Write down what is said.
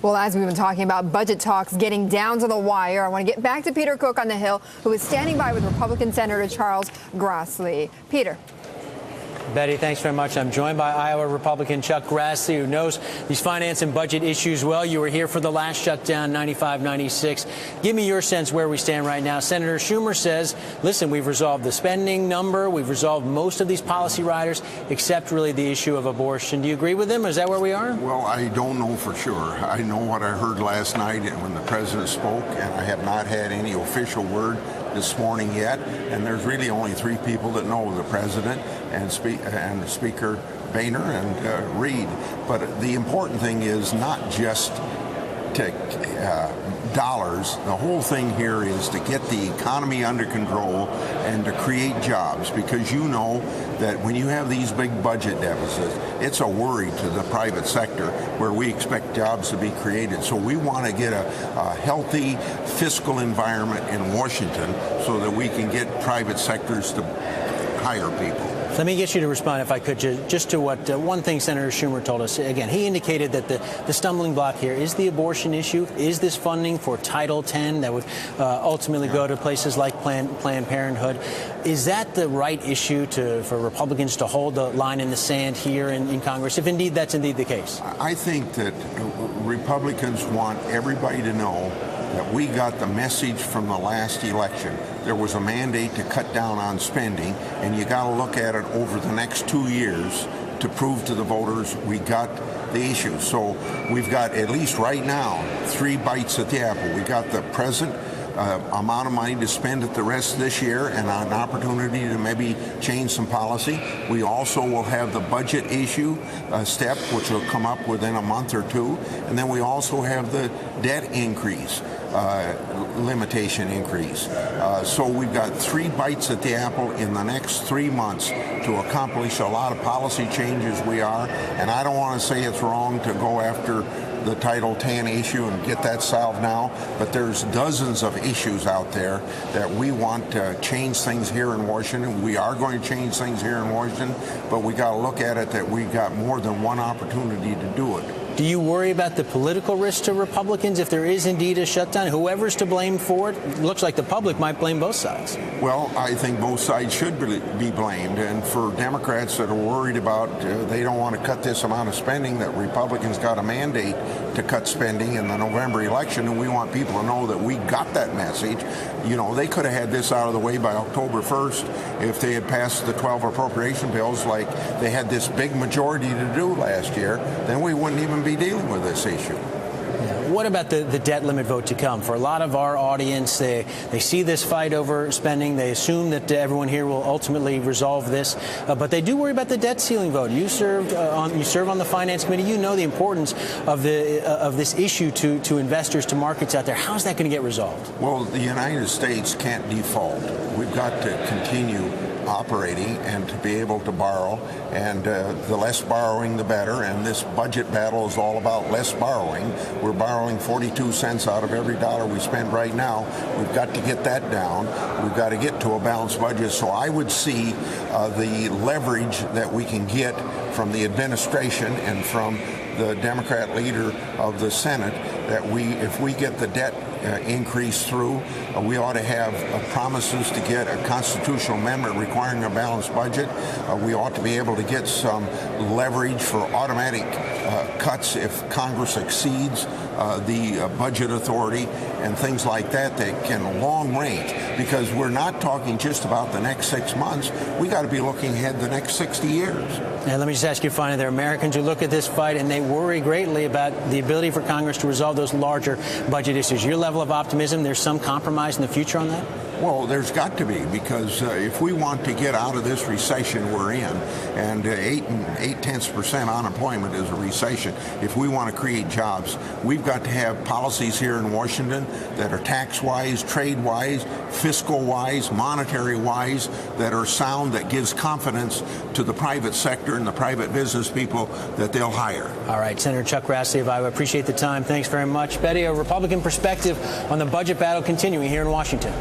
Well, as we've been talking about budget talks getting down to the wire, I want to get back to Peter Cook on the Hill, who is standing by with Republican Senator Charles Grassley. Peter. Betty, thanks very much. I'm joined by Iowa Republican Chuck Grassley, who knows these finance and budget issues well. You were here for the last shutdown, 95, 96. Give me your sense where we stand right now. Senator Schumer says, listen, we've resolved the spending number. We've resolved most of these policy riders, except really the issue of abortion. Do you agree with him? Is that where we are? Well, I don't know for sure. I know what I heard last night when the president spoke, and I have not had any official word this morning yet. And there's really only three people that know: the president and Speaker Boehner and Reid. But the important thing is not just to dollars. The whole thing here is to get the economy under control and to create jobs, because you know that when you have these big budget deficits, it's a worry to the private sector where we expect jobs to be created. So we want to get a healthy fiscal environment in Washington so that we can get private sectors to hire people. Let me get you to respond, if I could, just to what one thing Senator Schumer told us. Again, he indicated that the stumbling block here is the abortion issue. Is this funding for Title X that would ultimately go to places like Planned Parenthood? Is that the right issue for Republicans to hold the line in the sand here in Congress, if indeed that's indeed the case? I think that Republicans want everybody to know that we got the message from the last election. There was a mandate to cut down on spending, and you got to look at it over the next 2 years to prove to the voters we got the issue. So we've got, at least right now, 3 bites at the apple. We got the present amount of money to spend it the rest of this year and an opportunity to maybe change some policy. We also will have the budget issue step, which will come up within a month or two. And then we also have the debt increase, limitation increase. So we've got 3 bites at the apple in the next 3 months to accomplish a lot of policy changes we are. And I don't want to say it's wrong to go after the Title X issue and get that solved now, but there's dozens of issues out there that we want to change things here in Washington. We are going to change things here in Washington, but we got to look at it that we've got more than one opportunity to do it. Do you worry about the political risk to Republicans if there is indeed a shutdown? Whoever's to blame for it, it looks like the public might blame both sides. Well, I think both sides should be blamed. And for Democrats that are worried about they don't want to cut this amount of spending, that Republicans got a mandate to cut spending in the November election, and we want people to know that we got that message. You know, they could have had this out of the way by October 1st if they had passed the 12 appropriation bills like they had this big majority to do last year. Then we wouldn't even be dealing with this issue. What about the debt limit vote to come? For a lot of our audience, they see this fight over spending. They assume that everyone here will ultimately resolve this, but they do worry about the debt ceiling vote. You serve on the Finance Committee. You know the importance of this issue to investors, to markets out there. How's that going to get resolved? Well, the United States can't default. We've got to continue operating and to be able to borrow, and the less borrowing the better, and this budget battle is all about less borrowing. We're borrowing 42 cents out of every dollar we spend right now. We've got to get that down. We've got to get to a balanced budget. So I would see the leverage that we can get from the administration and from the Democrat leader of the Senate, that if we get the debt increase through, we ought to have promises to get a constitutional amendment requiring a balanced budget. We ought to be able to get some leverage for automatic cuts if Congress exceeds the budget authority and things like that can long range, because we're not talking just about the next 6 months. We got to be looking ahead the next 60 years. And let me just ask you finally, there are Americans who look at this fight and they worry greatly about the ability for Congress to resolve those larger budget issues. Your level of optimism, there's some compromise in the future on that? Well, there's got to be, because if we want to get out of this recession we're in, and 8.8% unemployment is a recession, if we want to create jobs, we've got to have policies here in Washington that are tax-wise, trade-wise, fiscal-wise, monetary-wise, that are sound, that gives confidence to the private sector and the private business people that they'll hire. All right, Senator Chuck Grassley of Iowa, appreciate the time. Thanks very much. Betty, a Republican perspective on the budget battle continuing here in Washington.